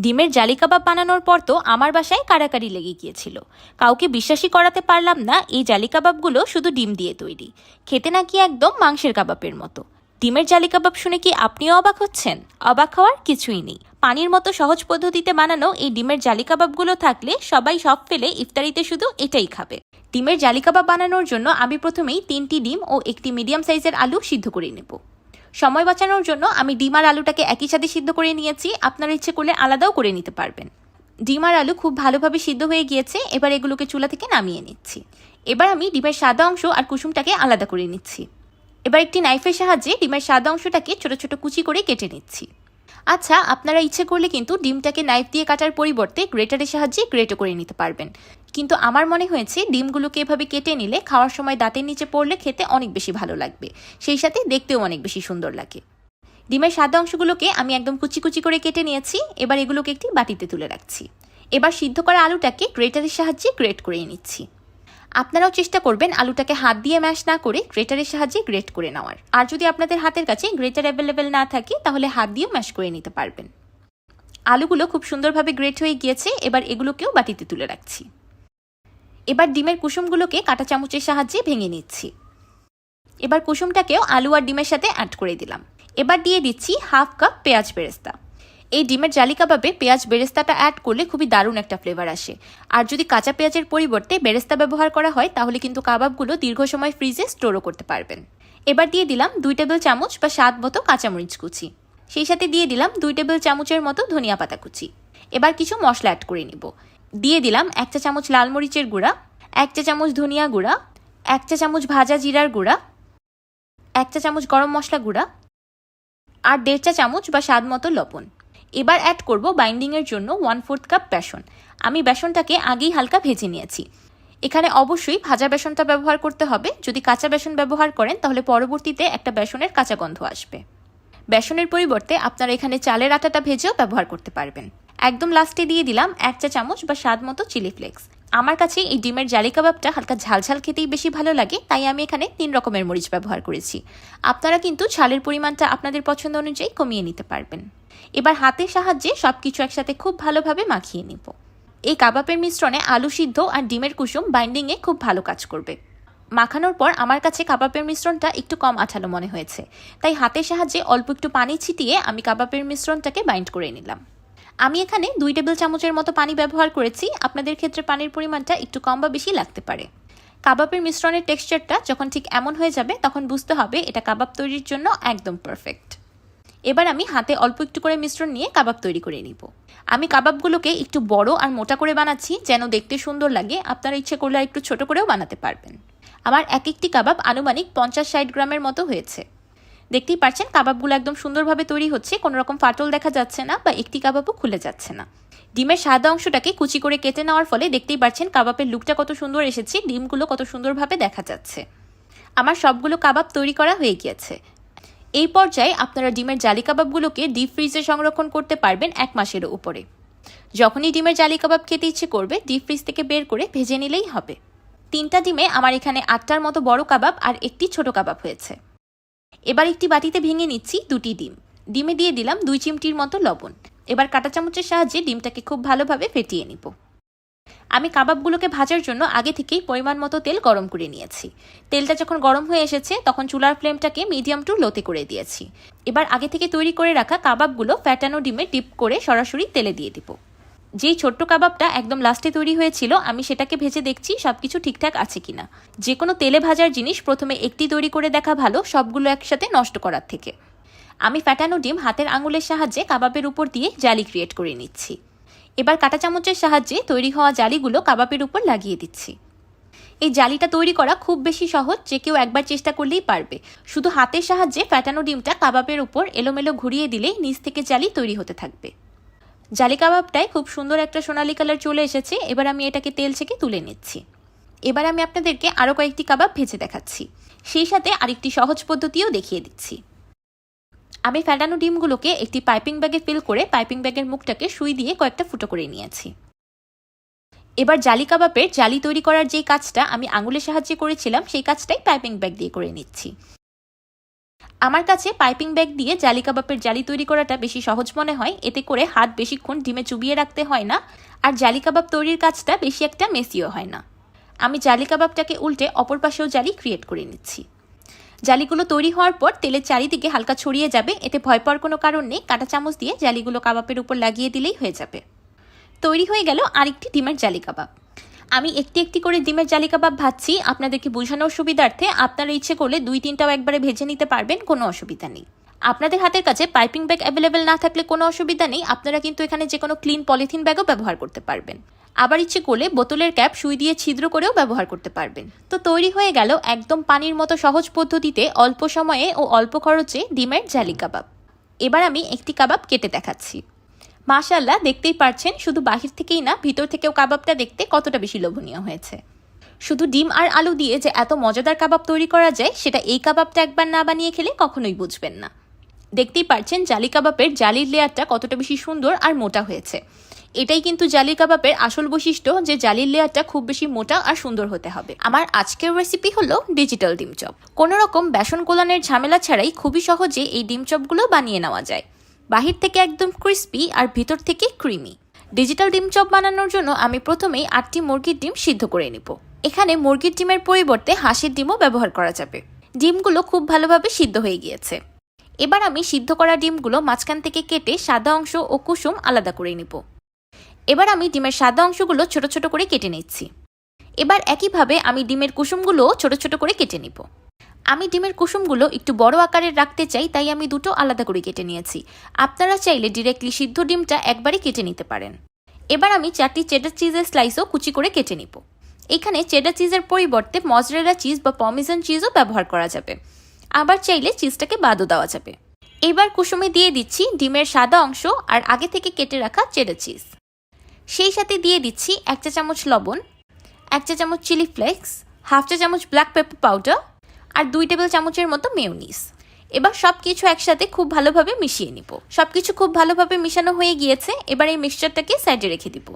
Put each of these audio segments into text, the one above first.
ডিমের জালি কাবাব বানানোর পর তো আমার বাসায় কাড়াকাড়ি লেগে গিয়েছিল। কাউকে বিশ্বাসই করাতে পারলাম না এই জালি কাবাবগুলো শুধু ডিম দিয়ে তৈরি, খেতে নাকি একদম মাংসের কাবাবের মতো। ডিমের জালি কাবাব শুনে কি আপনিও অবাক হচ্ছেন? অবাক হওয়ার কিছুই নেই। পানির মতো সহজ পদ্ধতিতে বানানো এই ডিমের জালি কাবাবগুলো থাকলে সবাই সব ফেলে ইফতারিতে শুধু এটাই খাবে। ডিমের জালি কাবাব বানানোর জন্য আমি প্রথমেই 3টি ডিম ও একটি মিডিয়াম সাইজের আলু সিদ্ধ করে নেব। সময় বাঁচানোর জন্য আমি ডিম আর আলুটাকে একই সাথে সিদ্ধ করে নিয়েছি, আপনারা ইচ্ছে করলে আলাদাও করে নিতে পারবেন। ডিম আর আলু খুব ভালোভাবে সিদ্ধ হয়ে গিয়েছে, এবার এগুলোকে চুলা থেকে নামিয়ে নিচ্ছি। এবার আমি ডিমের সাদা অংশ আর কুসুমটাকে আলাদা করে নিচ্ছি। এবার একটি নাইফের সাহায্যে ডিমের সাদা অংশটাকে ছোট ছোট কুচি করে কেটে নিচ্ছি। আচ্ছা, আপনারা ইচ্ছে করলে কিন্তু ডিমটাকে নাইফ দিয়ে কাটার পরিবর্তে গ্রেটারের সাহায্যে গ্রেটও করে নিতে পারবেন, কিন্তু আমার মনে হয়েছে ডিমগুলোকে এভাবে কেটে নিলে খাওয়ার সময় দাঁতের নিচে পড়লে খেতে অনেক বেশি ভালো লাগবে, সেই সাথে দেখতেও অনেক বেশি সুন্দর লাগে। ডিমের সাদা অংশগুলোকে আমি একদম কুচি কুচি করে কেটে নিয়েছি, এবার এগুলোকে একটি বাটিতে তুলে রাখছি। এবার সিদ্ধ করা আলুটাকে গ্রেটারের সাহায্যে গ্রেট করে নিচ্ছি। আপনারাও চেষ্টা করবেন আলুটাকে হাত দিয়ে ম্যাশ না করে গ্রেটারের সাহায্যে গ্রেট করে নেওয়ার। আর যদি আপনাদের হাতের কাছে গ্রেটার অ্যাভেলেবেল না থাকে তাহলে হাত দিয়েও ম্যাশ করে নিতে পারবেন। আলুগুলো খুব সুন্দরভাবে গ্রেট হয়ে গিয়েছে, এবার এগুলোকেও বাটিতে তুলে রাখছি। এবার ডিমের কুসুমগুলোকে কাঁটা চামচের সাহায্যে ভেঙে নিচ্ছি। এবার কুসুমটাকেও আলু আর ডিমের সাথে অ্যাড করে দিলাম। এবার দিয়ে দিচ্ছি হাফ কাপ পেঁয়াজ বেরেস্তা। এই ডিমের জালি কাবাবে পেঁয়াজ বেরেস্তাটা অ্যাড করলে খুবই দারুণ একটা ফ্লেভার আসে। আর যদি কাঁচা পেঁয়াজের পরিবর্তে বেরেস্তা ব্যবহার করা হয় তাহলে কিন্তু কাবাবগুলো দীর্ঘ সময় ফ্রিজে স্টোরও করতে পারবেন। এবার দিয়ে দিলাম 2 টেবিল চামচ বা স্বাদ মতো কাঁচামরিচ কুচি, সেই সাথে দিয়ে দিলাম 2 টেবিল চামচের মতো ধনিয়া পাতা কুচি। এবার কিছু মশলা অ্যাড করে নিব। দিয়ে দিলাম 1 চা চামচ লাল মরিচের গুঁড়া, 1 চা চামচ ধনিয়া গুঁড়া, 1 চা চামচ ভাজা জিরার গুঁড়া, 1 চা চামচ গরম মশলা গুঁড়া আর 1.5 চা চামচ বা স্বাদ মতো লবণ। এবার অ্যাড করব বাইন্ডিংয়ের জন্য 1/4 কাপ বেসন। আমি বেসনটাকে আগেই হালকা ভেজে নিয়েছি। এখানে অবশ্যই ভাজা বেসনটা ব্যবহার করতে হবে, যদি কাঁচা বেসন ব্যবহার করেন তাহলে পরবর্তীতে একটা বেসনের কাঁচা গন্ধ আসবে। বেসনের পরিবর্তে আপনারা এখানে চালের আটাটা ভেজেও ব্যবহার করতে পারবেন। একদম লাস্টে দিয়ে দিলাম 1 চা চামচ বা স্বাদ মতো চিলি ফ্লেক্স। আমার কাছে এই ডিমের জালি কাবাবটা হালকা ঝালঝাল খেতেই বেশি ভালো লাগে, তাই আমি এখানে 3 রকমের মরিচ ব্যবহার করেছি। আপনারা কিন্তু ঝালের পরিমাণটা আপনাদের পছন্দ অনুযায়ী কমিয়ে নিতে পারবেন। এবার হাতের সাহায্যে সবকিছু একসাথে খুব ভালোভাবে মাখিয়ে নিব। এই কাবাবের মিশ্রণে আলু সিদ্ধ আর ডিমের কুসুম বাইন্ডিংয়ে খুব ভালো কাজ করবে। মাখানোর পর আমার কাছে কাবাবের মিশ্রণটা একটু কম আঠালো মনে হয়েছে, তাই হাতের সাহায্যে অল্প একটু পানি ছিটিয়ে আমি কাবাবের মিশ্রণটাকে বাইন্ড করে নিলাম। আমি এখানে 2 টেবিল চামচের মতো পানি ব্যবহার করেছি, আপনাদের ক্ষেত্রে পানির পরিমাণটা একটু কম বা বেশি লাগতে পারে। কাবাবের মিশ্রণের টেক্সচারটা যখন ঠিক এমন হয়ে যাবে তখন বুঝতে হবে এটা কাবাব তৈরির জন্য একদম পারফেক্ট। এবার আমি হাতে অল্প একটু করে মিশ্রণ নিয়ে কাবাব তৈরি করে নিব। আমি কাবাবগুলোকে একটু বড় আর মোটা করে বানাচ্ছি যেন দেখতে সুন্দর লাগে, আপনারা ইচ্ছে করলে একটু ছোট করেও বানাতে পারবেন। আমার এক একটি কাবাব আনুমানিক 50-60 গ্রামের মতো হয়েছে। দেখতেই পাচ্ছেন কাবাবগুলো একদম সুন্দরভাবে তৈরি হচ্ছে, কোনো রকম ফাটল দেখা যাচ্ছে না বা একটি কাবাবও খুলে যাচ্ছে না। ডিমের সাদা অংশটাকে কুচি করে কেটে নেওয়ার ফলে দেখতেই পাচ্ছেন কাবাবের লুকটা কত সুন্দর এসেছে, ডিমগুলো কত সুন্দরভাবে দেখা যাচ্ছে। আমার সবগুলো কাবাব তৈরি করা হয়ে গিয়েছে। এই পর্যায়ে আপনারা ডিমের জালি কাবাবগুলোকে ডিপ ফ্রিজে সংরক্ষণ করতে পারবেন 1 মাসেরও উপরে। যখনই ডিমের জালি কাবাব খেতে ইচ্ছে করবে ডিপ ফ্রিজ থেকে বের করে ভেজে নিলেই হবে। 3টা ডিমে আমার এখানে 8টার মতো বড় কাবাব আর একটি ছোট কাবাব হয়েছে। এবার একটি বাটিতে ভেঙে নিচ্ছি 2টি ডিম। ডিমে দিয়ে দিলাম 2 চিমটির মতো লবণ। এবার কাঁটা চামচের সাহায্যে ডিমটাকে খুব ভালোভাবে ফেটিয়ে নিব। আমি কাবাবগুলোকে ভাজার জন্য আগে থেকেই পরিমাণ মতো তেল গরম করে নিয়েছি। তেলটা যখন গরম হয়ে এসেছে তখন চুলার ফ্লেমটাকে মিডিয়াম টু লোতে করে দিয়েছি। এবার আগে থেকে তৈরি করে রাখা কাবাবগুলো ফ্যাটানো ডিমে ডিপ করে সরাসরি তেলে দিয়ে দিব। যেই ছোট্ট কাবাবটা একদম লাস্টে তৈরি হয়েছিল আমি সেটাকে ভেজে দেখছি সবকিছু ঠিকঠাক আছে কিনা। যে কোনো তেলে ভাজার জিনিস প্রথমে একটি তৈরি করে দেখা ভালো সবগুলো একসাথে নষ্ট করার থেকে। আমি ফ্যাটানো ডিম হাতের আঙুলের সাহায্যে কাবাবের উপর দিয়ে জালি ক্রিয়েট করে নিচ্ছি। এবার কাঁটা চামচের সাহায্যে তৈরি হওয়া জালিগুলো কাবাবের উপর লাগিয়ে দিচ্ছি। এই জালিটা তৈরি করা খুব বেশি সহজ, যে কেউ একবার চেষ্টা করলেই পারবে। শুধু হাতের সাহায্যে ফ্যাটানো ডিমটা কাবাবের উপর এলোমেলো ঘুরিয়ে দিলেই নিচ থেকে জালি তৈরি হতে থাকবে। জালি কাবাবটায় খুব সুন্দর একটা সোনালী কালার চলে এসেছে। এবার আমি এটাকে তেল থেকে তুলে নিচ্ছি। এবার আমি আপনাদেরকে আরও কয়েকটি কাবাব ভেজে দেখাচ্ছি, সেই সাথে আরেকটি সহজ পদ্ধতিও দেখিয়ে দিচ্ছি। আমি ফ্যাটানো ডিমগুলোকে একটি পাইপিং ব্যাগে ফিল করে পাইপিং ব্যাগের মুখটাকে সুই দিয়ে কয়েকটা ফুটো করে নিয়েছি। এবার জালি কাবাবের জালি তৈরি করার যেই কাজটা আমি আঙুলের সাহায্যে করেছিলাম সেই কাজটাই পাইপিং ব্যাগ দিয়ে করে নিচ্ছি। আমার কাছে পাইপিং ব্যাগ দিয়ে জালি কাবাবের জালি তৈরি করাটা বেশি সহজ মনে হয়। এতে করে হাত বেশিক্ষণ ডিমে চুবিয়ে রাখতে হয় না, আর জালি কাবাব তৈরির কাজটা বেশি একটা মেসিও হয় না। আমি জালি কাবাবটাকে উল্টে অপর পাশেও জালি ক্রিয়েট করে নিচ্ছি। জালিগুলো তৈরি হওয়ার পর তেলের চারিদিকে হালকা ছড়িয়ে যাবে, এতে ভয় পাওয়ার কোনো কারণ নেই। কাঁটা চামচ দিয়ে জালিগুলো কাবাবের উপর লাগিয়ে দিলেই হয়ে যাবে। তৈরি হয়ে গেল আরেকটি ডিমের জালি কাবাব। আমি একটি একটি করে ডিমের জালি কাবাব ভাজছি আপনাদেরকে বোঝানোর সুবিধার্থে। আপনারা ইচ্ছে করলে 2-3টাও একবারে ভেজে নিতে পারবেন, কোনো অসুবিধা নেই। আপনাদের হাতের কাছে পাইপিং ব্যাগ অ্যাভেলেবেল না থাকলে কোনো অসুবিধা নেই, আপনারা কিন্তু এখানে যে কোনো ক্লিন পলিথিন ব্যাগও ব্যবহার করতে পারবেন। আবার ইচ্ছে করলে বোতলের ক্যাপ সুই দিয়ে ছিদ্র করেও ব্যবহার করতে পারবেন। তো তৈরি হয়ে গেল একদম পানির মতো সহজ পদ্ধতিতে অল্প সময়ে ও অল্প খরচে ডিমের জালি কাবাব। এবার আমি একটি কাবাব কেটে দেখাচ্ছি। মাশাআল্লাহ, দেখতেই পারছেন শুধু বাহির থেকেই না, ভিতর থেকেও কাবাবটা দেখতে কতটা বেশি লোভনীয় হয়েছে। শুধু ডিম আর আলু দিয়ে যে এত মজাদার কাবাব তৈরি করা যায়, সেটা এই কাবাবটা একবার না বানিয়ে খেলে কখনোই বুঝবেন না। দেখতেই পারছেন জালি কাবাবের জালির লেয়ারটা কতটা বেশি সুন্দর আর মোটা হয়েছে। এটাই কিন্তু জালি কাবাবের আসল বৈশিষ্ট্য, যে জালির লেয়ারটা খুব বেশি মোটা আর সুন্দর হতে হবে। আমার আজকের রেসিপি হলো ডিজিটাল ডিম চপ। কোনো রকম বেসন গোলানোর ঝামেলা ছাড়াই খুবই সহজে এই ডিম চপগুলো বানিয়ে নেওয়া যায়। বাহির থেকে একদম ক্রিস্পি আর ভিতর থেকে ক্রিমি। ডিজিটাল ডিম চপ বানানোর জন্য আমি প্রথমেই 8টি মুরগির ডিম সিদ্ধ করে নিব। এখানে মুরগির ডিমের পরিবর্তে হাঁসের ডিমও ব্যবহার করা যাবে। ডিমগুলো খুব ভালোভাবে সিদ্ধ হয়ে গিয়েছে। এবার আমি সিদ্ধ করা ডিমগুলো মাঝখান থেকে কেটে সাদা অংশ ও কুসুম আলাদা করে নিব। এবার আমি ডিমের সাদা অংশগুলো ছোট ছোট করে কেটে নিচ্ছি। এবার একইভাবে আমি ডিমের কুসুমগুলো ছোট ছোট করে কেটে নিব। আমি ডিমের কুসুমগুলো একটু বড় আকারের রাখতে চাই, তাই আমি দুটো আলাদা করে কেটে নিয়েছি। আপনারা চাইলে ডিরেক্টলি সিদ্ধ ডিমটা একবারে কেটে নিতে পারেন। এবার আমি 4টি চেডার চিজের স্লাইসও কুচি করে কেটে নিব। এখানে চেডার চিজের পরিবর্তে মজরেলা চিজ বা পার্মেসান চিজও ব্যবহার করা যাবে। আবার চাইলে চিজটাকে বাদও দেওয়া যাবে। এবার কুসুমে দিয়ে দিচ্ছি ডিমের সাদা অংশ আর আগে থেকে কেটে রাখা চেডার চিজ। সেই সাথে দিয়ে দিচ্ছি 1 চা চামচ লবণ, 1 চা চামচ চিলি ফ্লেক্স, 1/2 চা চামচ ব্ল্যাক পেপার পাউডার আর 2 টেবিল চামচের মতো মেয়োনিজ। এবার সব কিছু একসাথে খুব ভালোভাবে মিশিয়ে নিব। সবকিছু খুব ভালোভাবে মিশানো হয়ে গিয়েছে। এবার এই মিক্সচারটাকে সাইডে রেখে দিব।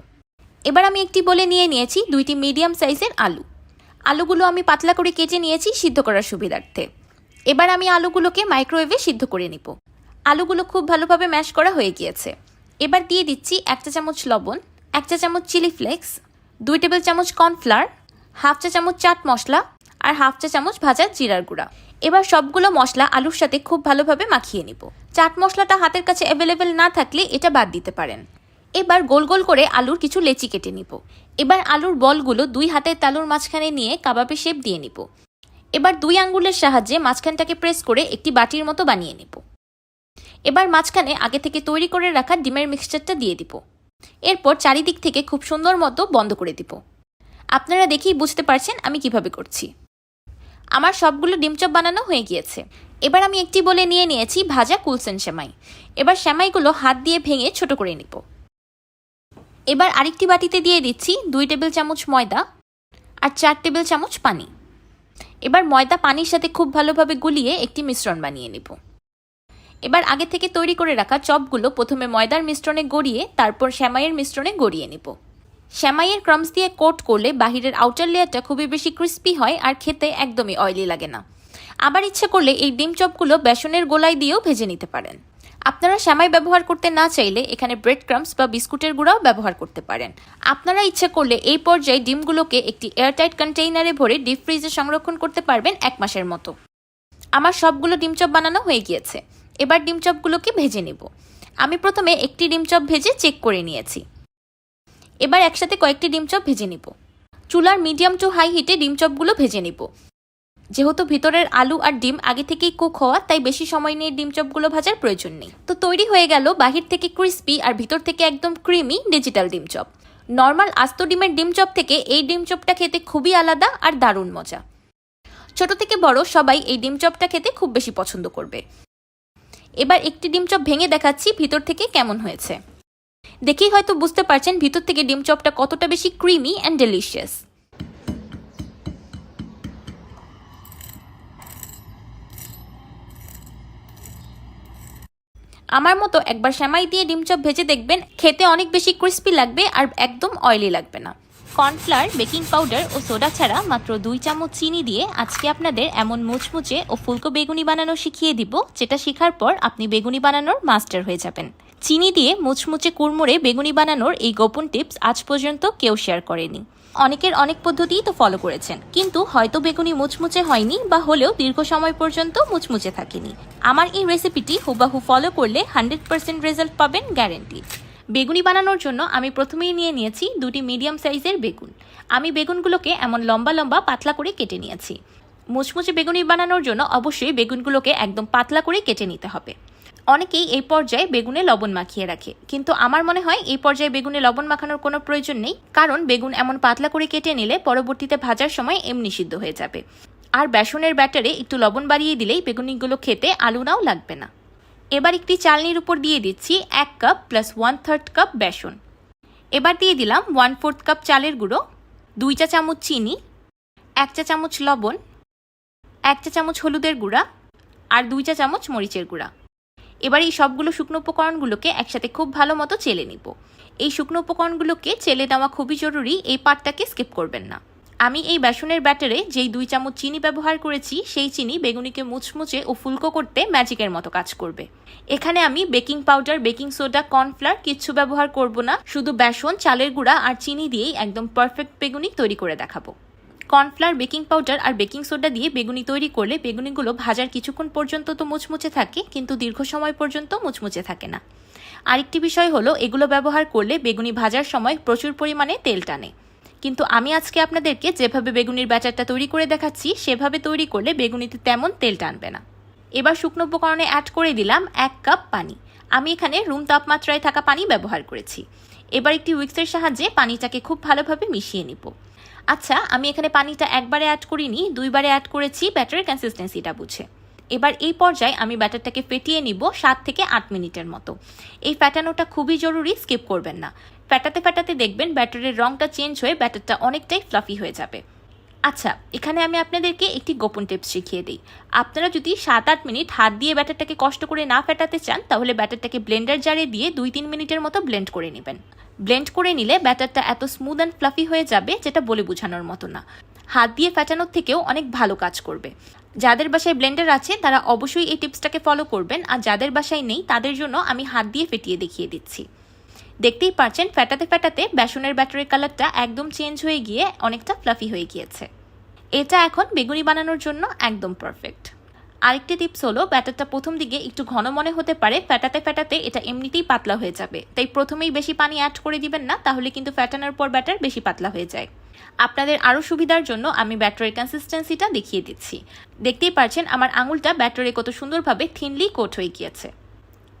এবার আমি একটি বলে নিয়ে নিয়েছি 2টি মিডিয়াম সাইজের আলু। আলুগুলো আমি পাতলা করে কেটে নিয়েছি সিদ্ধ করার সুবিধার্থে। এবার আমি আলুগুলোকে মাইক্রোওয়েভে সিদ্ধ করে নিব। আলুগুলো খুব ভালোভাবে ম্যাশ করা হয়ে গিয়েছে। এবার দিয়ে দিচ্ছি 1 চা চামচ লবণ, 1 চা চামচ চিলি ফ্লেক্স, 2 টেবিল চামচ কর্নফ্লাওয়ার, 1/2 চা চামচ চাট মশলা আর 1/2 চা চামচ ভাজা জিরার গুঁড়া। এবার সবগুলো মশলা আলুর সাথে খুব ভালোভাবে মাখিয়ে নিব। চাট মশলাটা হাতের কাছে অ্যাভেলেবেল না থাকলে এটা বাদ দিতে পারেন। এবার গোল গোল করে আলুর কিছু লেচি কেটে নিব। এবার আলুর বলগুলো 2 হাতের তালুর মাঝখানে নিয়ে কাবাবে শেপ দিয়ে নিব। এবার 2 আঙ্গুলের সাহায্যে মাঝখানটাকে প্রেস করে একটি বাটির মতো বানিয়ে নিব। এবার মাঝখানে আগে থেকে তৈরি করে রাখা ডিমের মিক্সচারটা দিয়ে দিব। এরপর চারিদিক থেকে খুব সুন্দর মতো বন্ধ করে দিব। আপনারা দেখেই বুঝতে পারছেন আমি কিভাবে করছি। আমার সবগুলো ডিম চপ বানানো হয়ে গিয়েছে। এবার আমি একটি বলে নিয়ে নিয়েছি ভাজা কুলসেন সেমাই। এবার সেমাইগুলো হাত দিয়ে ভেঙে ছোট করে নিব। এবার আরেকটি বাটিতে দিয়ে দিচ্ছি 2 টেবিল চামচ ময়দা আর 4 টেবিল চামচ পানি। এবার ময়দা পানির সাথে খুব ভালোভাবে গুলিয়ে একটি মিশ্রণ বানিয়ে নিব। এবার আগে থেকে তৈরি করে রাখা চপগুলো প্রথমে ময়দার মিশ্রণে গড়িয়ে তারপর সেমাইয়ের মিশ্রণে গড়িয়ে নিব। সেমাইয়ের ক্রাম্বস দিয়ে কোট করলে বাহিরের আউটার লেয়ারটা খুবই বেশি ক্রিস্পি হয় আর খেতে একদমই অয়েলি লাগে না। আবার ইচ্ছে করলে এই ডিম চপগুলো বেসনের গোলায় দিয়েও ভেজে নিতে পারেন। আপনারা সেমাই ব্যবহার করতে না চাইলে এখানে ব্রেড ক্রাম্বস বা বিস্কুটের গুঁড়াও ব্যবহার করতে পারেন। আপনারা ইচ্ছে করলে এই পর্যায়ে ডিমগুলোকে একটি এয়ারটাইট কন্টেইনারে ভরে ডিপ ফ্রিজে সংরক্ষণ করতে পারবেন 1 মাসের মতো। আমার সবগুলো ডিম চপ বানানো হয়ে গিয়েছে। এবার ডিম চপগুলোকে ভেজে নেব। আমি প্রথমে একটি ডিম চপ ভেজে চেক করে নিয়েছি। এবার একসাথে কয়েকটি ডিম চপ ভেজে নিব। চুলার মিডিয়াম টু হাই হিটে ডিম চপগুলো ভেজে নিব। যেহেতু ভিতরের আলু আর ডিম আগে থেকেই কুক হওয়া, তাই বেশি সময় নিয়ে ডিম চপগুলো ভাজার প্রয়োজন নেই। তো তৈরি হয়ে গেল বাহির থেকে ক্রিস্পি আর ভিতর থেকে একদম ক্রিমি ডিজিটাল ডিম চপ। নর্মাল আস্ত ডিমের ডিম চপ থেকে এই ডিম চপটা খেতে খুবই আলাদা আর দারুণ মজা। ছোট থেকে বড় সবাই এই ডিম চপটা খেতে খুব বেশি পছন্দ করবে। এবার একটি ডিম চপ ভেঙে দেখাচ্ছি ভিতর থেকে কেমন হয়েছে। দেখেই হয়তো বুঝতে পারছেন ভিতর থেকে ডিম চপটা কতটা বেশি ক্রিমি অ্যান্ড ডেলিশিয়াস। আমার মতো একবার সেমাই দিয়ে ডিম চপ ভেজে দেখবেন, খেতে অনেক বেশি ক্রিস্পি লাগবে আর একদম অয়েলি লাগবে না। কর্নফ্লাওয়ার, বেকিং পাউডার ও সোডা ছাড়া মাত্র 2 চামচ চিনি দিয়ে আজকে আপনাদের এমন মুচমুচে ও ফুলকো বেগুনি বানানো শিখিয়ে দিব, যেটা শেখার পর আপনি বেগুনি বানানোর মাস্টার হয়ে যাবেন। চিনি দিয়ে মুচমুচে কুড়মুড়ে বেগুনি বানানোর এই গোপন টিপস আজ পর্যন্ত কেউ শেয়ার করেনি। অনেকের অনেক পদ্ধতিই তো ফলো করেছেন, কিন্তু হয়তো বেগুনি মুচমুচে হয়নি বা হলেও দীর্ঘ সময় পর্যন্ত মুচমুচে থাকেনি। আমার এই রেসিপিটি হুবাহু ফলো করলে 100% রেজাল্ট পাবেন, গ্যারেন্টি। বেগুনি বানানোর জন্য আমি প্রথমেই নিয়েছি 2টি মিডিয়াম সাইজের বেগুন। আমি বেগুনগুলোকে এমন লম্বা লম্বা পাতলা করে কেটে নিয়েছি। মুচমুচে বেগুনি বানানোর জন্য অবশ্যই বেগুনগুলোকে একদম পাতলা করে কেটে নিতে হবে। অনেকেই এই পর্যায়ে বেগুনে লবণ মাখিয়ে রাখে, কিন্তু আমার মনে হয় এই পর্যায়ে বেগুনে লবণ মাখানোর কোনো প্রয়োজন নেই, কারণ বেগুন এমন পাতলা করে কেটে নিলে পরবর্তীতে ভাজার সময় এমনি সিদ্ধ হয়ে যাবে। আর বেসনের ব্যাটারে একটু লবণ বাড়িয়ে দিলেই বেগুনিগুলো খেতে আলুনাও লাগবে না। এবার একটি চালনির উপর দিয়ে দিচ্ছি 1 কাপ প্লাস 1/3 কাপ বেসন। এবার দিয়ে দিলাম 1/4 কাপ চালের গুঁড়ো, 2 চা চামচ চিনি, 1 চা চামচ লবণ, 1 চা চামচ হলুদের গুঁড়া আর 2 চা চামচ মরিচের গুঁড়া। এবার এই সবগুলো শুকনো উপকরণগুলোকে একসাথে খুব ভালো মতো চেলে নিব। এই শুকনো উপকরণগুলোকে চেলে নেওয়া খুবই জরুরি, এই পার্টটাকে স্কিপ করবেন না। আমি এই বেসনের ব্যাটারে যেই 2 চামচ চিনি ব্যবহার করেছি, সেই চিনি বেগুনিকে মুচমুচে ও ফুলকো করতে ম্যাজিকের মতো কাজ করবে। এখানে আমি baking powder, baking soda, cornflour কিচ্ছু ব্যবহার করব না, শুধু বেসন, চালের গুঁড়া আর চিনি দিয়েই একদম পারফেক্ট বেগুনি তৈরি করে দেখাবো। কর্নফ্লাওয়ার, বেকিং পাউডার আর বেকিং সোডা দিয়ে বেগুনি তৈরি করলে বেগুনিগুলো ভাজার কিছুক্ষণ পর্যন্ত তো মুচমুচে থাকে, কিন্তু দীর্ঘ সময় পর্যন্ত মুচমুচে থাকে না। আরেকটি বিষয় হলো, এগুলো ব্যবহার করলে বেগুনি ভাজার সময় প্রচুর পরিমাণে তেল টানে, কিন্তু আমি আজকে আপনাদেরকে যেভাবে বেগুনির ব্যাটারটা তৈরি করে দেখাচ্ছি সেভাবে তৈরি করলে বেগুনিতে তেমন তেল টানবে না। এবার শুকনো উপকরণে অ্যাড করে দিলাম 1 কাপ পানি। আমি এখানে রুম তাপমাত্রায় থাকা পানি ব্যবহার করেছি। এবার একটি উইক্সের সাহায্যে পানিটাকে খুব ভালোভাবে মিশিয়ে নিব। আচ্ছা, আমি এখানে পানিটা একবারে অ্যাড করিনি, 2 বারে অ্যাড করেছি ব্যাটারের কনসিস্টেন্সিটা বুঝে। এবার এই পর্যায়ে আমি ব্যাটারটাকে ফেটিয়ে নিব 7 থেকে 8 মিনিটের মতো। এই ফেটানোটা খুবই জরুরি, স্কিপ করবেন না। ফেটাতে ফেটাতে দেখবেন ব্যাটারের রংটা চেঞ্জ হয়ে ব্যাটারটা অনেকটাই ফ্লাফি হয়ে যাবে। আচ্ছা, এখানে আমি আপনাদেরকে একটি গোপন টিপস শিখিয়ে দিই। আপনারা যদি 7-8 মিনিট হাত দিয়ে ব্যাটারটাকে কষ্ট করে না ফেটাতে চান, তাহলে ব্যাটারটাকে ব্লেন্ডার জারে দিয়ে 2-3 মিনিটের মতো ব্লেন্ড করে নেবেন। ব্লেন্ড করে নিলে ব্যাটারটা এত স্মুথ অ্যান্ড ফ্লাফি হয়ে যাবে, যেটা বলে বোঝানোর মতো না। হাত দিয়ে ফেটানোর থেকেও অনেক ভালো কাজ করবে। যাদের বাসায় ব্লেন্ডার আছে তারা অবশ্যই এই টিপসটাকে ফলো করবেন, আর যাদের বাসায় নেই তাদের জন্য আমি হাত দিয়ে ফেটিয়ে দেখিয়ে দিচ্ছি। দেখতেই পাচ্ছেন ফেটাতে ফেটাতে বেসনের ব্যাটারের কালারটা একদম চেঞ্জ হয়ে গিয়ে অনেকটা ফ্লাফি হয়ে গিয়েছে। এটা এখন বেগুনি বানানোর জন্য একদম পারফেক্ট। আরেকটি টিপস হলো, ব্যাটারটা প্রথম দিকে একটু ঘন মনে হতে পারে, ফেটাতে ফেটাতে এটা এমনিতেই পাতলা হয়ে যাবে, তাই প্রথমেই বেশি পানি অ্যাড করে দিবেন না, তাহলে কিন্তু ফেটানোর পর ব্যাটার বেশি পাতলা হয়ে যায়। আপনাদের আরও সুবিধার জন্য আমি ব্যাটারের কনসিস্টেন্সিটা দেখিয়ে দিচ্ছি। দেখতেই পাচ্ছেন আমার আঙুলটা ব্যাটারে কত সুন্দরভাবে থিনলি কোট হয়ে গিয়েছে,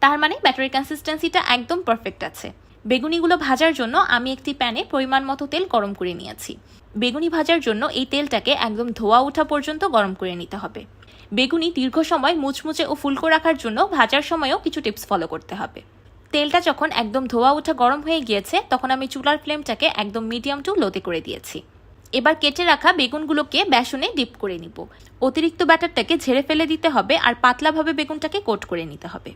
তার মানে ব্যাটারের কনসিস্টেন্সিটা একদম পারফেক্ট আছে। বেগুনিগুলো ভাজার জন্য আমি একটি প্যানে পরিমাণ মতো তেল গরম করে নিয়েছি। বেগুনি ভাজার জন্য এই তেলটাকে একদম ধোয়া ওঠা পর্যন্ত গরম করে নিতে হবে। বেগুনি দীর্ঘ সময় মুচমুচে ও ফুলকো রাখার জন্য ভাজার সময়ও কিছু টিপস ফলো করতে হবে। তেলটা যখন একদম ধোয়া ওঠা গরম হয়ে গিয়েছে, তখন আমি চুলার ফ্লেমটাকে একদম মিডিয়াম টু লোতে করে দিয়েছি। এবার কেটে রাখা বেগুনগুলোকে বেসনে ডিপ করে নিব। অতিরিক্ত ব্যাটারটাকে ঝেড়ে ফেলে দিতে হবে আর পাতলাভাবে বেগুনটাকে কোট করে নিতে হবে।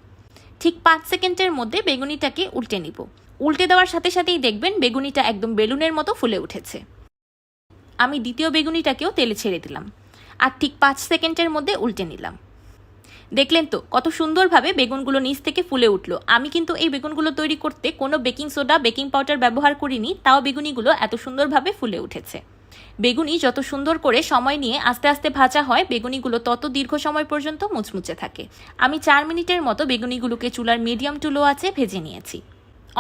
ঠিক 5 সেকেন্ডের মধ্যে বেগুনিটাকে উল্টে নিব। উল্টে দেওয়ার সাথে সাথেই দেখবেন বেগুনিটা একদম বেলুনের মতো ফুলে উঠেছে। আমি দ্বিতীয় বেগুনিটাকেও তেলে ছেড়ে দিলাম আর ঠিক 5 সেকেন্ডের মধ্যে উল্টে নিলাম। দেখলেন তো কত সুন্দরভাবে বেগুনগুলো নিচ থেকে ফুলে উঠলো। আমি কিন্তু এই বেগুনগুলো তৈরি করতে কোনো বেকিং সোডা, বেকিং পাউডার ব্যবহার করিনি, তাও বেগুনিগুলো এত সুন্দরভাবে ফুলে উঠেছে। বেগুনি যত সুন্দর করে সময় নিয়ে আস্তে আস্তে ভাজা হয়, বেগুনিগুলো তত দীর্ঘ সময় পর্যন্ত মুচমুচে থাকে। আমি 4 মিনিটের মতো বেগুনিগুলোকে চুলার মিডিয়াম টু লো আঁচে ভেজে নিয়েছি।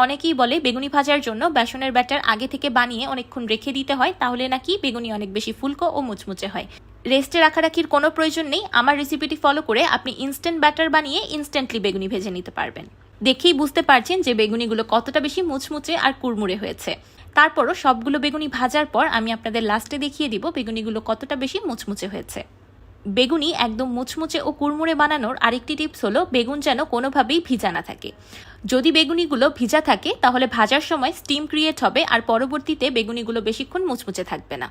অনেকেই বলে বেগুনি ভাজার জন্য বেসনের ব্যাটার আগে থেকে বানিয়ে অনেকক্ষণ রেখে দিতে হয়, তাহলে নাকি বেগুনি অনেক বেশি ফুলকো ও মুচমুচে হয়। রেস্টে রাখারাখির কোনো প্রয়োজন নেই। আমার রেসিপিটি ফলো করে আপনি ইনস্ট্যান্ট ব্যাটার বানিয়ে ইনস্ট্যান্টলি বেগুনি ভেজে নিতে পারবেন। দেখেই বুঝতে পারছেন যে বেগুনিগুলো কতটা বেশি মুচমুচে আর কুড়মুড়ে হয়েছে। তারপরও সবগুলো বেগুনি ভাজার পর আমি আপনাদের লাস্টে দেখিয়ে দিব বেগুনিগুলো কতটা বেশি মুচমুচে হয়েছে। বেগুনি একদম মুচমুচে ও কুড়মুড়ে বানানোর আরেকটি টিপস হলো, বেগুন যেন কোনোভাবেই ভিজা না থাকে। যদি বেগুনিগুলো ভিজা থাকে তাহলে ভাজার সময় স্টিম ক্রিয়েট হবে আর পরবর্তীতে বেগুনিগুলো বেশিক্ষণ মুচমুচে থাকবে না।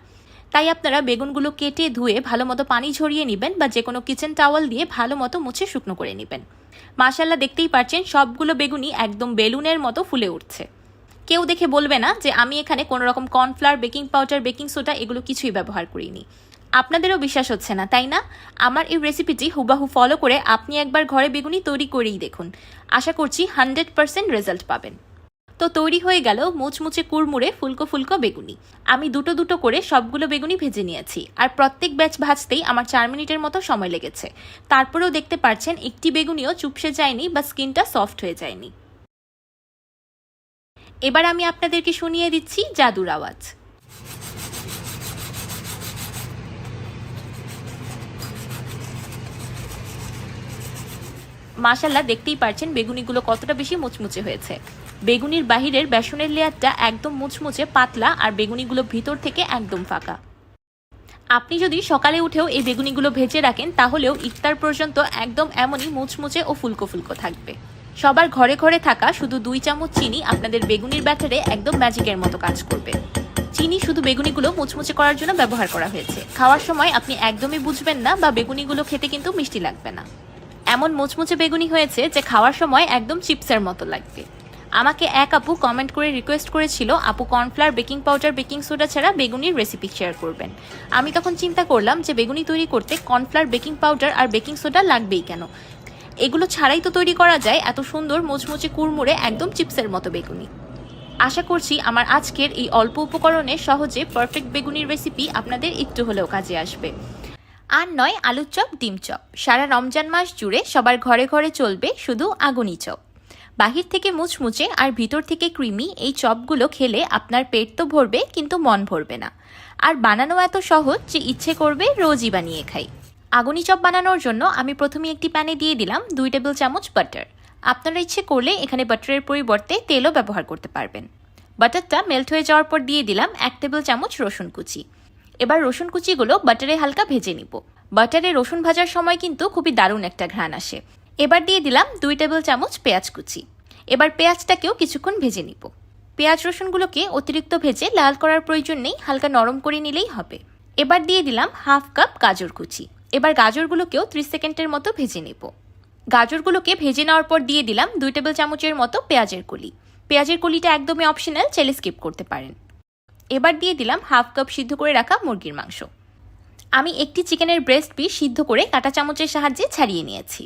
তাই আপনারা বেগুনগুলো কেটে ধুয়ে ভালো মতো পানি ঝরিয়ে নেবেন বা যে কোনো কিচেন টাওয়াল দিয়ে ভালো মতো মুছে শুকনো করে নেবেন। মাশাআল্লাহ, দেখতেই পাচ্ছেন সবগুলো বেগুনি একদম বেলুনের মতো ফুলে উঠছে। কেউ দেখে বলবে না যে আমি এখানে কোনো রকম cornflour, baking powder, baking soda এগুলো কিছুই ব্যবহার করিনি। আপনাদেরও বিশ্বাস হচ্ছে না, তাই না? আমার এই রেসিপিটি হুবাহু ফলো করে আপনি একবার ঘরে বেগুনি তৈরি করেই দেখুন। আশা করছি 100% রেজাল্ট পাবেন। তো তৈরি হয়ে গেল মুচমুচে কুড়মুড়ে ফুলকো ফুলকো বেগুনি। আমি দুটো দুটো করে সবগুলো বেগুনি ভেজে নিয়েছি, আর প্রত্যেক ব্যাচ ভাজতেই আমার 4 মিনিটের মতো সময় লেগেছে। তারপরেও দেখতে পাচ্ছেন একটি বেগুনিও চুপসে যায়নি বা স্কিনটা সফট হয়ে যায়নি। এবার আমি আপনাদেরকে শুনিয়ে দিচ্ছি জাদুর আওয়াজ। মাশাআল্লাহ, দেখতেই পারছেন বেগুনিগুলো কতটা বেশি মুচমুচে হয়েছে। বেগুনির বাহিরের বেসনের লেয়ারটা একদম মুচমুচে পাতলা, আর বেগুনিগুলো ভিতর থেকে একদম ফাঁকা। আপনি যদি সকালে উঠেও এই বেগুনিগুলো ভেজে রাখেন তাহলেও ইফতার পর্যন্ত একদম এমনই মুচমুচে ও ফুলকো ফুলকো থাকবে। সবার ঘরে ঘরে থাকা শুধু 2 চামচ চিনি আপনাদের বেগুনির ব্যাটারে একদম ম্যাজিকের মতো কাজ করবে। চিনি শুধু বেগুনিগুলো মুচমুচে করার জন্য ব্যবহার করা হয়েছে। খাওয়ার সময় আপনি একদমই বুঝবেন না বা বেগুনিগুলো খেতে কিন্তু মিষ্টি লাগবে না। এমন মুচমুচে বেগুনি হয়েছে যে খাওয়ার সময় একদম চিপসের মতো লাগবে। আমাকে এক আপু কমেন্ট করে রিকোয়েস্ট করেছিল, আপু cornflour, baking powder, baking soda ছাড়া বেগুনির রেসিপি শেয়ার করবেন। আমি তখন চিন্তা করলাম যে বেগুনি তৈরি করতে কর্নফ্লাওয়ার, বেকিং পাউডার আর বেকিং সোডা লাগবেই কেন? এগুলো ছাড়াই তো তৈরি করা যায় এত সুন্দর মুচমুচে কুড়মুড়ে একদম চিপসের মতো বেগুনি। আশা করছি আমার আজকের এই অল্প উপকরণে সহজে পারফেক্ট বেগুনির রেসিপি আপনাদের একটু হলেও কাজে আসবে। আর নয় আলুর চপ, ডিম চপ, সারা রমজান মাস জুড়ে সবার ঘরে ঘরে চলবে শুধু আগুনি চপ। বাহির থেকে মুচমুচে আর ভিতর থেকে ক্রিমি এই চপগুলো খেলে আপনার পেট তো ভরবে কিন্তু মন ভরবে না। আর বানানো এত সহজ যে ইচ্ছে করবে রোজই বানিয়ে খাই। আগুনি চপ বানানোর জন্য আমি প্রথমে একটি প্যানে দিয়ে দিলাম 2 টেবিল চামচ বাটার। আপনারা ইচ্ছে করলে এখানে বাটারের পরিবর্তে তেলও ব্যবহার করতে পারবেন। বাটারটা মেল্ট হয়ে যাওয়ার পর দিয়ে দিলাম 1 টেবিল চামচ রসুন কুচি। এবার রসুন কুচিগুলো বাটারে হালকা ভেজে নিব। বাটারে রসুন ভাজার সময় কিন্তু খুবই দারুণ একটা ঘ্রাণ আসে। এবার দিয়ে দিলাম 2 টেবিল চামচ পেঁয়াজ কুচি। এবার পেঁয়াজটাকেও কিছুক্ষণ ভেজে নিব। পেঁয়াজ রসুনগুলোকে অতিরিক্ত ভেজে লাল করার প্রয়োজন নেই, হালকা নরম করে নিলেই হবে। এবার দিয়ে দিলাম 1/2 কাপ গাজর কুচি। এবার গাজরগুলোকেও 30 সেকেন্ডের মতো ভেজে নেব। গাজরগুলোকে ভেজে নেওয়ার পর দিয়ে দিলাম 2 টেবিল চামচের মতো পেঁয়াজের কলি। পেঁয়াজের কলিটা একদমই অপশনাল, চাইলে স্কিপ করতে পারেন। এবার দিয়ে দিলাম 1/2 কাপ সিদ্ধ করে রাখা মুরগির মাংস। আমি একটি চিকেনের ব্রেস্ট পিস সিদ্ধ করে কাঁটা চামচের সাহায্যে ছাড়িয়ে নিয়েছি।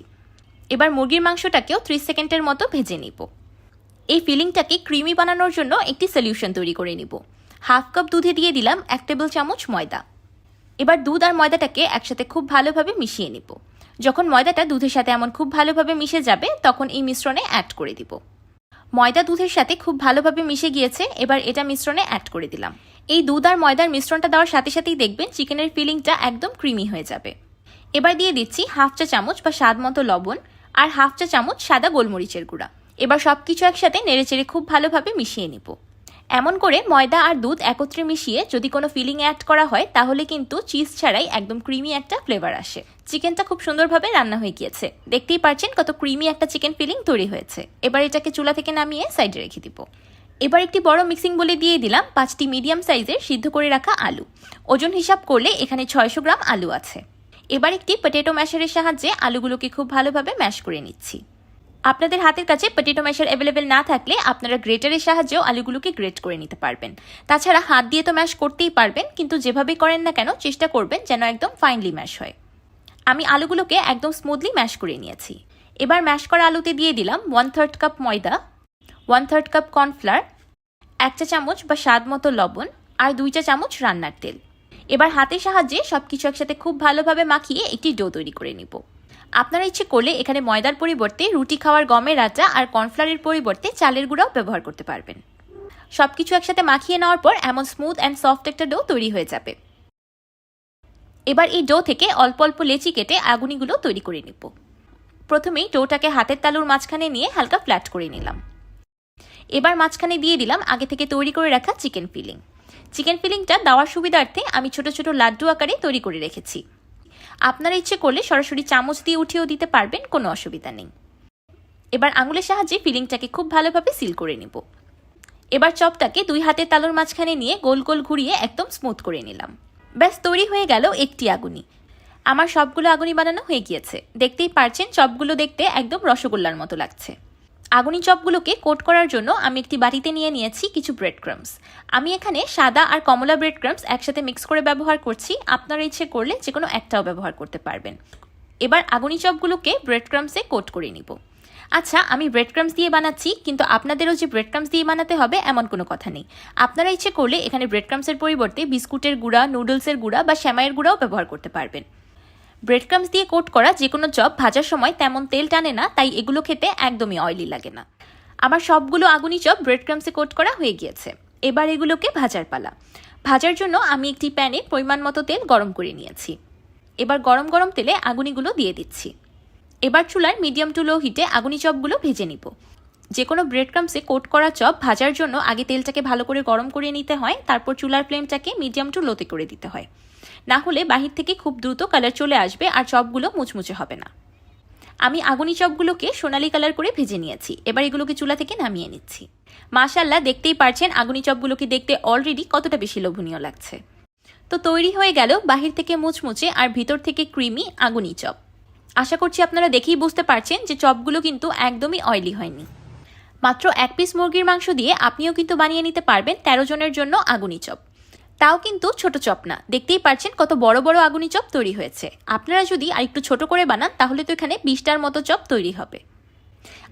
এবার মুরগির মাংসটাকেও 30 সেকেন্ডের মতো ভেজে নিব। এই ফিলিংটাকে ক্রিমি বানানোর জন্য একটি সলিউশন তৈরি করে নিব। 1/2 কাপ দুধে দিয়ে দিলাম 1 টেবিল চামচ ময়দা। এবার দুধ আর ময়দাটাকে একসাথে খুব ভালোভাবে মিশিয়ে নিব। যখন ময়দাটা দুধের সাথে এমন খুব ভালোভাবে মিশে যাবে তখন এই মিশ্রণে অ্যাড করে দিব। ময়দা দুধের সাথে খুব ভালোভাবে মিশে গিয়েছে, এবার এটা মিশ্রণে অ্যাড করে দিলাম। এই দুধ আর ময়দার মিশ্রণটা দেওয়ার সাথে সাথেই দেখবেন চিকেনের ফিলিংটা একদম ক্রিমি হয়ে যাবে। এবার দিয়ে দিচ্ছি 1/2 চা চামচ বা স্বাদ মতো লবণ আর 1/2 চা চামচ সাদা গোলমরিচের গুঁড়া। এবার সব কিছু একসাথে নেড়েচেড়ে খুব ভালোভাবে মিশিয়ে নিব। এমন করে ময়দা আর দুধ একত্রে মিশিয়ে যদি কোনো ফিলিং অ্যাড করা হয় তাহলে কিন্তু চিজ ছাড়াই একদম ক্রিমি একটা ফ্লেভার আসে। চিকেনটা খুব সুন্দরভাবে রান্না হয়ে গিয়েছে, দেখতেই পাচ্ছেন কত ক্রিমি একটা চিকেন ফিলিং তৈরি হয়েছে। এবার এটাকে চুলা থেকে নামিয়ে সাইডে রেখে দিব। এবার একটি বড় মিক্সিং বলে দিয়ে দিলাম 5টি মিডিয়াম সাইজের সিদ্ধ করে রাখা আলু। ওজন হিসাব করলে এখানে 600 গ্রাম আলু আছে। এবার একটি পটেটো ম্যাশারের সাহায্যে আলুগুলোকে খুব ভালোভাবে ম্যাশ করে নিচ্ছি। আপনাদের হাতের কাছে পটেটো ম্যাশার অ্যাভেলেবেল না থাকলে আপনারা গ্রেটারের সাহায্যেও আলুগুলোকে গ্রেট করে নিতে পারবেন। তাছাড়া হাত দিয়ে তো ম্যাশ করতেই পারবেন, কিন্তু যেভাবে করেন না কেন চেষ্টা করবেন যেন একদম ফাইনলি ম্যাশ হয়। আমি আলুগুলোকে একদম স্মুথলি ম্যাশ করে নিয়েছি। এবার ম্যাশ করা আলুতে দিয়ে দিলাম 1/3 কাপ ময়দা, 1/3 কাপ কর্নফ্লাওয়ার, 1 চা চামচ বা স্বাদ মতো লবণ আর 2 চা চামচ রান্নার তেল। এবার হাতের সাহায্যে সবকিছু একসাথে খুব ভালোভাবে মাখিয়ে একটি ডো তৈরি করে নিব। আপনারা ইচ্ছে করলে এখানে ময়দার পরিবর্তে রুটি খাওয়ার গমের আটা আর কর্নফ্লাওয়ারের পরিবর্তে চালের গুঁড়াও ব্যবহার করতে পারবেন। সবকিছু একসাথে মাখিয়ে নেওয়ার পর এমন স্মুথ অ্যান্ড সফট একটা ডো তৈরি হয়ে যাবে। এবার এই ডো থেকে অল্প অল্প লেচি কেটে আগুনিগুলো তৈরি করে নিব। প্রথমেই ডোটাকে হাতের তালুর মাঝখানে নিয়ে হালকা ফ্ল্যাট করে নিলাম। এবার মাঝখানে দিয়ে দিলাম আগে থেকে তৈরি করে রাখা চিকেন ফিলিং। চিকেন ফিলিংটা দেওয়ার সুবিধার্থে আমি ছোট ছোট লাড্ডু আকারে তৈরি করে রেখেছি। আপনারা ইচ্ছে করলে সরাসরি চামচ দিয়ে উঠিয়েও দিতে পারবেন, কোনো অসুবিধা নেই। এবার আঙুলের সাহায্যে ফিলিংটাকে খুব ভালোভাবে সিল করে নিব। এবার চপটাকে 2 হাতের তালুর মাঝখানে নিয়ে গোল গোল ঘুরিয়ে একদম স্মুথ করে নিলাম। ব্যাস তৈরি হয়ে গেল একটি আগুনি। আমার সবগুলো আগুনি বানানো হয়ে গিয়েছে, দেখতেই পারছেন চপগুলো দেখতে একদম রসগোল্লার মতো লাগছে। আগুনি চপগুলোকে কোট করার জন্য আমি একটি বাটিতে নিয়ে নিয়েছি কিছু ব্রেড ক্রাম্বস। আমি এখানে সাদা আর কমলা ব্রেড ক্রাম্বস একসাথে মিক্স করে ব্যবহার করছি, আপনারা ইচ্ছে করলে যে কোনো একটাও ব্যবহার করতে পারবেন। এবার আগুনি চপগুলোকে ব্রেড ক্রাম্বসে কোট করে নিব। আচ্ছা, আমি ব্রেড ক্রাম্বস দিয়ে বানাচ্ছি, কিন্তু আপনাদেরও যে ব্রেড ক্রাম্বস দিয়ে বানাতে হবে এমন কোনো কথা নেই। আপনারা ইচ্ছে করলে এখানে ব্রেড ক্রাম্বসের পরিবর্তে বিস্কুটের গুঁড়া, নুডলসের গুঁড়া বা সেমাইয়ের গুঁড়াও ব্যবহার করতে পারবেন। ব্রেড ক্রাম্বস দিয়ে কোট করা যে কোনো চপ ভাজার সময় তেমন তেল টানে না, তাই এগুলো খেতে একদমই অয়েলি লাগে না। আমার সবগুলো আগুনি চপ ব্রেড ক্রাম্বসে কোট করা হয়ে গিয়েছে। এবার এগুলোকে ভাজার পালা। ভাজার জন্য আমি একটি প্যানে পরিমাণ মতো তেল গরম করে নিয়েছি। এবার গরম গরম তেলে আগুনিগুলো দিয়ে দিচ্ছি। এবার চুলার মিডিয়াম টু লো হিটে আগুনি চপগুলো ভেজে নিব। যে কোনো ব্রেড ক্রাম্বসে কোট করা চপ ভাজার জন্য আগে তেলটাকে ভালো করে গরম করে নিতে হয়, তারপর চুলার ফ্লেমটাকে মিডিয়াম টু লোতে করে দিতে হয়। না হলে বাহির থেকে খুব দ্রুত কালার চলে আসবে আর চপগুলো মুচমুচে হবে না। আমি আগুনি চপগুলোকে সোনালি কালার করে ভেজে নিয়েছি। এবার এগুলোকে চুলা থেকে নামিয়ে নিচ্ছি। মাশাআল্লাহ, দেখতেই পারছেন আগুনি চপগুলোকে দেখতে অলরেডি কতটা বেশি লোভনীয় লাগছে। তো তৈরি হয়ে গেল বাহির থেকে মুচমুচে আর ভিতর থেকে ক্রিমি আগুনি চপ। আশা করছি আপনারা দেখেই বুঝতে পারছেন যে চপগুলো কিন্তু একদমই অয়েলি হয়নি। মাত্র 1 পিস মুরগির মাংস দিয়ে আপনিও কিন্তু বানিয়ে নিতে পারবেন 13 জনের জন্য আগুনি চপ। তাও কিন্তু ছোট চপ না, দেখতেই পারছেন কত বড় বড় আগুনি চপ তৈরি হয়েছে। আপনারা যদি আরেকটু ছোট করে বানান তাহলে তো এখানে 20টার মতো চপ তৈরি হবে।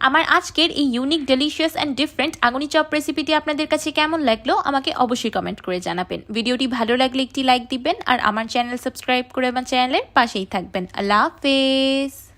আমার আজকের এই ইউনিক, ডেলিশিয়াস অ্যান্ড ডিফারেন্ট আগুনি চপ রেসিপিটি আপনাদের কাছে কেমন লাগলো আমাকে অবশ্যই কমেন্ট করে জানাবেন। ভিডিওটি ভালো লাগলে একটি লাইক দিবেন আর আমার চ্যানেল সাবস্ক্রাইব করে আমার চ্যানেলের পাশেই থাকবেন। আল্লাহ হাফেজ।